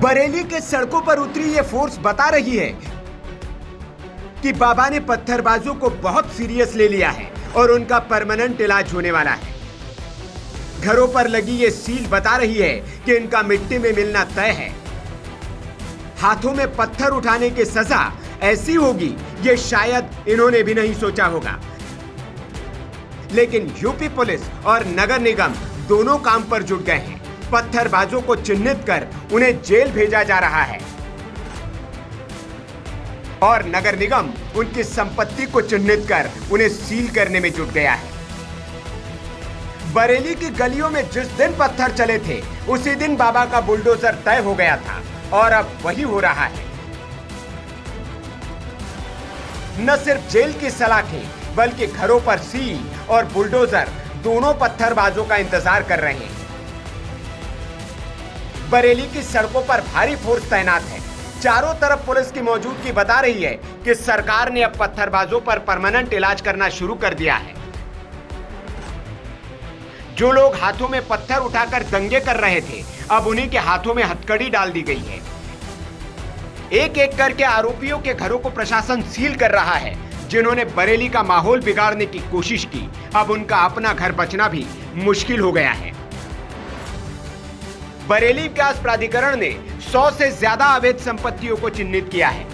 बरेली के सड़कों पर उतरी ये फोर्स बता रही है कि बाबा ने पत्थरबाजों को बहुत सीरियस ले लिया है और उनका परमानेंट इलाज होने वाला है। घरों पर लगी ये सील बता रही है कि इनका मिट्टी में मिलना तय है। हाथों में पत्थर उठाने की सजा ऐसी होगी ये शायद इन्होंने भी नहीं सोचा होगा। लेकिन यूपी पुलिस और नगर निगम दोनों काम पर जुट गए हैं। पत्थरबाजों को चिन्हित कर उन्हें जेल भेजा जा रहा है और नगर निगम उनकी संपत्ति को चिन्हित कर उन्हें सील करने में जुट गया है। बरेली की गलियों में जिस दिन पत्थर चले थे उसी दिन बाबा का बुलडोजर तय हो गया था और अब वही हो रहा है। न सिर्फ जेल की सलाखें बल्कि घरों पर सील और बुलडोजर दोनों पत्थरबाजों का इंतजार कर रहे हैं। बरेली की सड़कों पर भारी फोर्स तैनात है। चारों तरफ पुलिस की मौजूदगी बता रही है कि सरकार ने अब पत्थरबाजों पर परमानेंट इलाज करना शुरू कर दिया है। जो लोग हाथों में पत्थर उठाकर दंगे कर रहे थे अब उन्हीं के हाथों में हथकड़ी डाल दी गई है। एक एक करके आरोपियों के घरों को प्रशासन सील कर रहा है। जिन्होंने बरेली का माहौल बिगाड़ने की कोशिश की अब उनका अपना घर बचना भी मुश्किल हो गया है। बरेली विकास प्राधिकरण ने 100 से ज्यादा अवैध संपत्तियों को चिन्हित किया है।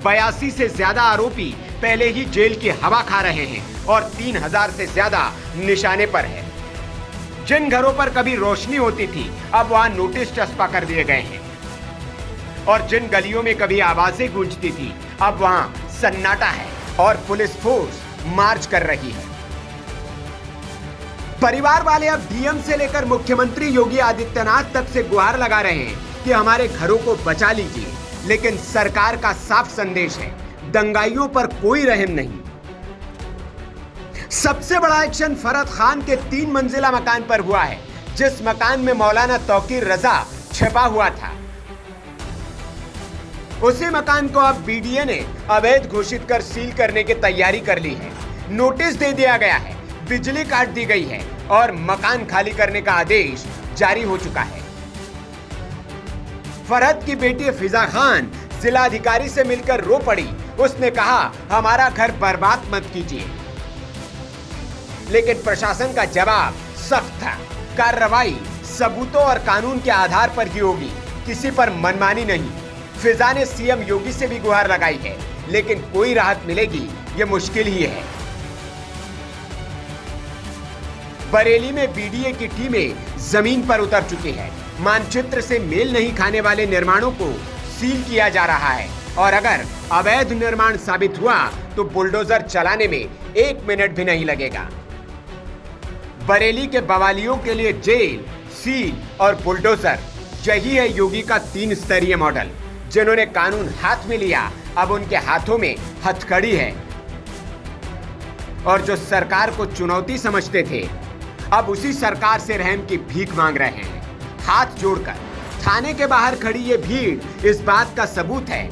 82 से ज्यादा आरोपी पहले ही जेल की हवा खा रहे हैं और 3000 से ज्यादा निशाने पर है। जिन घरों पर कभी रोशनी होती थी अब वहां नोटिस चस्पा कर दिए गए हैं और जिन गलियों में कभी आवाजें गूंजती थी अब वहां सन्नाटा है और पुलिस फोर्स मार्च कर रही है। परिवार वाले अब डीएम से लेकर मुख्यमंत्री योगी आदित्यनाथ तक से गुहार लगा रहे हैं कि हमारे घरों को बचा लीजिए, लेकिन सरकार का साफ संदेश है दंगाइयों पर कोई रहम नहीं। सबसे बड़ा एक्शन फरहत खान के 3 मंजिला मकान पर हुआ है, जिस मकान में मौलाना तौकीर रजा छिपा हुआ था। उसी मकान को अब बीडीए ने अवैध घोषित कर सील करने की तैयारी कर ली है। नोटिस दे दिया गया है, बिजली काट दी गई है और मकान खाली करने का आदेश जारी हो चुका है। फरहत की बेटी फिजा खान जिलाधिकारी से मिलकर रो पड़ी। उसने कहा हमारा घर बर्बाद मत कीजिए, लेकिन प्रशासन का जवाब सख्त था। कार्रवाई सबूतों और कानून के आधार पर ही होगी, किसी पर मनमानी नहीं। फिजा ने सीएम योगी से भी गुहार लगाई है, लेकिन कोई राहत मिलेगी ये मुश्किल ही है। बरेली में बीडीए की टीमें जमीन पर उतर चुकी है। मानचित्र से मेल नहीं खाने वाले निर्माणों को सील किया जा रहा है और अगर अवैध निर्माण साबित हुआ तो बुलडोजर चलाने में 1 मिनट भी नहीं लगेगा। बरेली के बवालियों के लिए जेल, सील और बुलडोजर, यही है योगी का 3 स्तरीय मॉडल। जिन्होंने कानून हाथ में लिया अब उनके हाथों में हथकड़ी है और जो सरकार को चुनौती समझते थे अब उसी सरकार से रहम की भीख मांग रहे हैं। हाथ जोड़कर थाने के बाहर खड़ी ये भीड़ इस बात का सबूत है।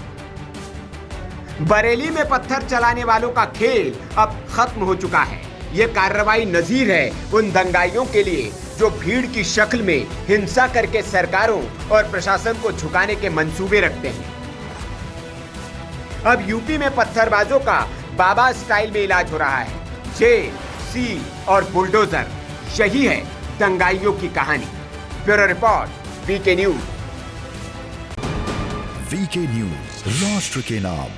बरेली में पत्थर चलाने वालों का खेल अब खत्म हो चुका है। ये कार्रवाई नजीर है उन दंगाइयों के लिए जो भीड़ की शक्ल में हिंसा करके सरकारों और प्रशासन को झुकाने के मंसूबे रखते हैं। अब यूपी में पत्थरबाजों का बाबा स्टाइल में इलाज हो रहा है। जेल, सील और बुलडोजर, यही है दंगाइयों की कहानी। Bureau report, VK news. VK news, राष्ट्र के नाम।